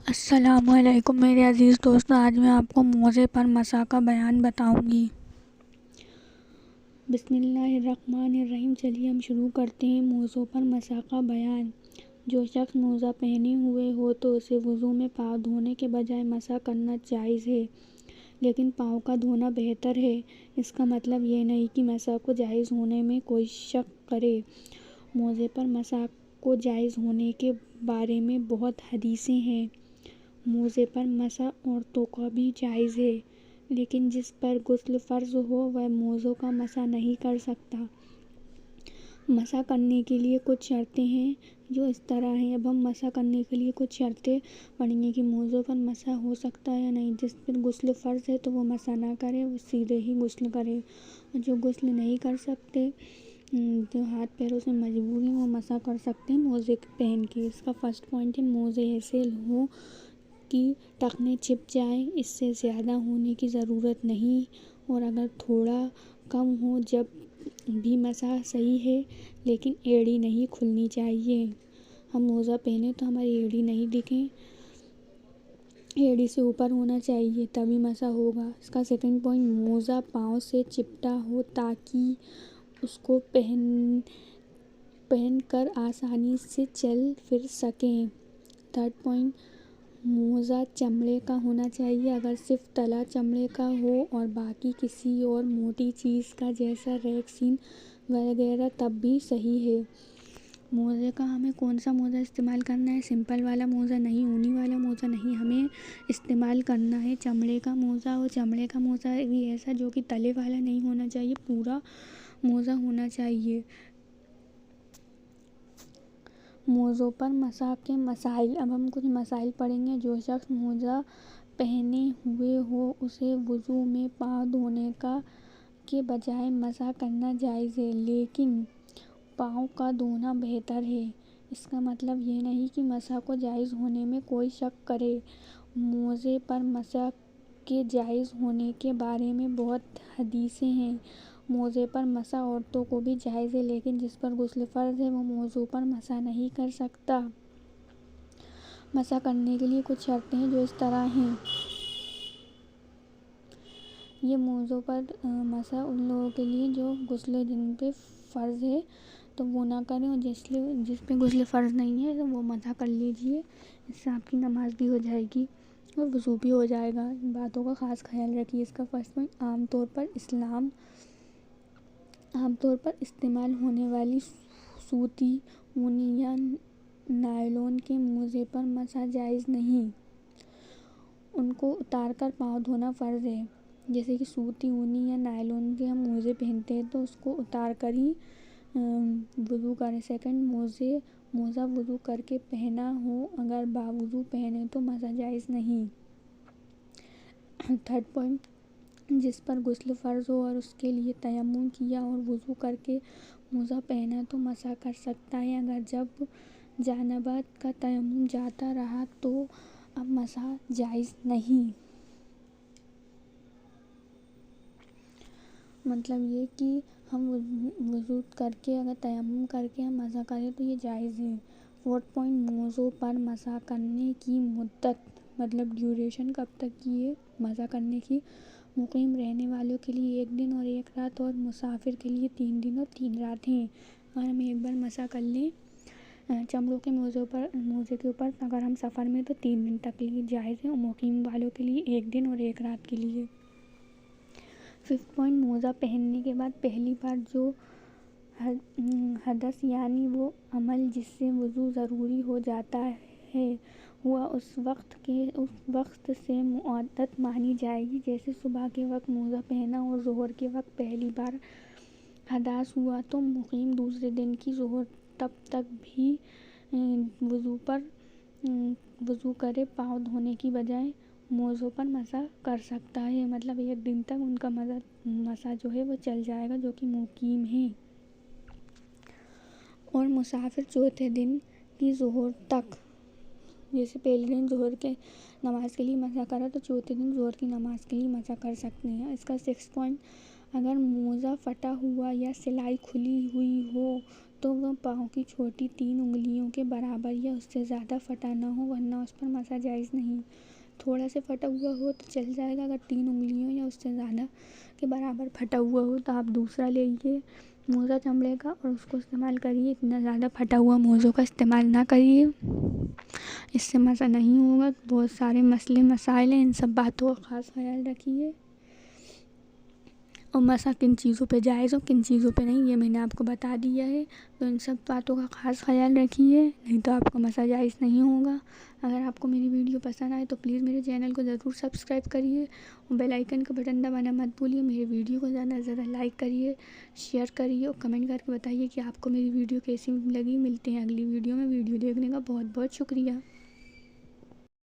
السلام علیکم میرے عزیز دوستو، آج میں آپ کو موزے پر مسح کا بیان بتاؤں گی۔ بسم اللہ الرحمن الرحیم۔ چلیے ہم شروع کرتے ہیں موزوں پر مسح کا بیان۔ جو شخص موزہ پہنے ہوئے ہو تو اسے وضو میں پاؤں دھونے کے بجائے مسح کرنا جائز ہے، لیکن پاؤں کا دھونا بہتر ہے۔ اس کا مطلب یہ نہیں کہ مسح کو جائز ہونے میں کوئی شک کرے۔ موزے پر مسح کو جائز ہونے کے بارے میں بہت حدیثیں ہیں۔ موزے پر مسح عورتوں کا بھی جائز ہے، لیکن جس پر غسل فرض ہو وہ موزوں کا مسح نہیں کر سکتا۔ مسح کرنے کے لیے کچھ شرطیں ہیں جو اس طرح ہیں۔ اب ہم مسح کرنے کے لیے کچھ شرطیں پڑھیں گے کہ موزوں پر مسح ہو سکتا ہے یا نہیں۔ جس پر غسل فرض ہے تو وہ مسح نہ کرے، وہ سیدھے ہی غسل کرے۔ جو غسل نہیں کر سکتے، جو ہاتھ پیروں سے مجبور ہیں، وہ مسح کر سکتے ہیں موزے پہن کے۔ اس کا فرسٹ پوائنٹ ہے موزے ایسے ہوں کہ ٹخنے چھپ جائیں، اس سے زیادہ ہونے کی ضرورت نہیں، اور اگر تھوڑا کم ہو جب بھی مسح صحیح ہے، لیکن ایڑی نہیں کھلنی چاہیے۔ ہم موزہ پہنے تو ہماری ایڑی نہیں دکھیں، ایڑی سے اوپر ہونا چاہیے تبھی مسح ہوگا۔ اس کا سیکنڈ پوائنٹ، موزہ پاؤں سے چپٹا ہو تاکہ اس کو پہن کر آسانی سے چل پھر سکیں۔ تھرڈ پوائنٹ، موزہ چمڑے کا ہونا چاہیے۔ اگر صرف تلا چمڑے کا ہو اور باقی کسی اور موٹی چیز کا جیسا ریکسین وغیرہ تب بھی صحیح ہے۔ موزے کا ہمیں کون سا موزہ استعمال کرنا ہے؟ سمپل والا موزہ نہیں، اونی والا موزہ نہیں، ہمیں استعمال کرنا ہے چمڑے کا موزہ۔ اور چمڑے کا موزہ بھی ایسا جو کہ تلے والا نہیں ہونا چاہیے، پورا موزہ ہونا چاہیے۔ موزوں پر مسح کے مسائل۔ اب ہم کچھ مسائل پڑھیں گے۔ جو شخص موزہ پہنے ہوئے ہو اسے وضو میں پاؤں دھونے کے بجائے مسح کرنا جائز ہے، لیکن پاؤں کا دھونا بہتر ہے۔ اس کا مطلب یہ نہیں کہ مسح کو جائز ہونے میں کوئی شک کرے۔ موزے پر مسح کے جائز ہونے کے بارے میں بہت حدیثیں ہیں۔ موزے پر مسح عورتوں کو بھی جائز ہے، لیکن جس پر غسل فرض ہے وہ موزوں پر مسح نہیں کر سکتا۔ مسح کرنے کے لیے کچھ شرطیں ہیں جو اس طرح ہیں۔ یہ موزوں پر مسح ان لوگوں کے لیے جو غسل جن پہ فرض ہے تو وہ نہ کریں، اور جس پہ غسل فرض نہیں ہے تو وہ مسح کر لیجیے۔ اس سے آپ کی نماز بھی ہو جائے گی اور وضو بھی ہو جائے گا۔ ان باتوں کا خاص خیال رکھیے۔ اس کا فرسٹ پوائنٹ، عام طور پر استعمال ہونے والی سوتی، اونی یا نائلون کے موزے پر مسح جائز نہیں۔ ان کو اتار کر پاؤں دھونا فرض ہے۔ جیسے کہ سوتی، اونی یا نائلون کے ہم موزے پہنتے ہیں تو اس کو اتار کر ہی وضو کریں۔ سیکنڈ، موزہ وضو کر کے پہنا ہو، اگر باوضو پہنے تو مسح جائز نہیں۔ تھرڈ پوائنٹ، جس پر غسل فرض ہو اور اس کے لیے تیمم کیا اور وضو کر کے موزہ پہنا تو مسح کر سکتا ہے۔ اگر جب جنابت کا تیمم جاتا رہا تو اب مسح جائز نہیں۔ مطلب یہ کہ ہم وضو کر کے اگر تیمم کر کے ہم مسح کریں تو یہ جائز ہے۔ فورتھ پوائنٹ، موزوں پر مسح کرنے کی مدت، مطلب ڈیوریشن، کب تک کی ہے مسح کرنے کی۔ مقیم رہنے والوں کے لیے 1 دن اور 1 رات اور مسافر کے لیے 3 دن اور 3 رات ہیں۔ اگر ہم ایک بار مسح کر لیں چمڑوں کے موزے کے اوپر، اگر ہم سفر میں تو 3 دن تک لیے جائز ہے، اور مقیم والوں کے لیے 1 دن اور 1 رات کے لیے۔ ففتھ پوائنٹ، موزہ پہننے کے بعد پہلی بار جو حدث یعنی وہ عمل جس سے وضو ضروری ہو جاتا ہے ہوا اس وقت سے معدت مانی جائے گی۔ جیسے صبح کے وقت موزہ پہنا اور ظہر کے وقت پہلی بار حدث ہوا تو مقیم دوسرے دن کی ظہر تب تک بھی وضو کرے پاؤں دھونے کی بجائے موزوں پر مسح کر سکتا ہے۔ مطلب 1 دن تک ان کا مسح جو ہے وہ چل جائے گا جو کہ مقیم ہیں، اور مسافر چوتھے دن کی ظہر تک، جیسے پہلے دن ظہر کے نماز کے لیے مسح کرا تو چوتھے دن ظہر کی نماز کے لیے مسح کر سکتے ہیں۔ اس کا 6 پوائنٹ، اگر موزہ پھٹا ہوا یا سلائی کھلی ہوئی ہو تو وہ پاؤں کی چھوٹی 3 انگلیوں کے برابر یا اس سے زیادہ پھٹا نہ ہو، ورنہ اس پر مسا جائز نہیں۔ تھوڑا سے پھٹا ہوا ہو تو چل جائے گا، اگر 3 انگلیوں یا اس سے زیادہ کے برابر پھٹا ہوا ہو تو آپ دوسرا لیجیے موزہ چمڑے کا اور اس کو استعمال کریے۔ اتنا زیادہ پھٹا ہوا موزوں کا استعمال نہ کریے، اس سے مسا نہیں ہوگا۔ بہت سارے مسائل ہیں، ان سب باتوں کا خاص خیال رکھیے، اور مسا کن چیزوں پہ جائز ہو کن چیزوں پہ نہیں یہ میں نے آپ کو بتا دیا ہے، تو ان سب باتوں کا خاص خیال رکھیے، نہیں تو آپ کو مسا جائز نہیں ہوگا۔ اگر آپ کو میری ویڈیو پسند آئے تو پلیز میرے چینل کو ضرور سبسکرائب کریے اور بیل آئیکن کا بٹن دبانا مت بھولیے۔ میری ویڈیو کو زیادہ سے زیادہ لائک کریے، شیئر کریے اور کمنٹ کر کے بتائیے کہ آپ کو میری ویڈیو کیسی لگی۔ ملتے ہیں اگلی ویڈیو میں۔ ویڈیو دیکھنے کا بہت بہت شکریہ۔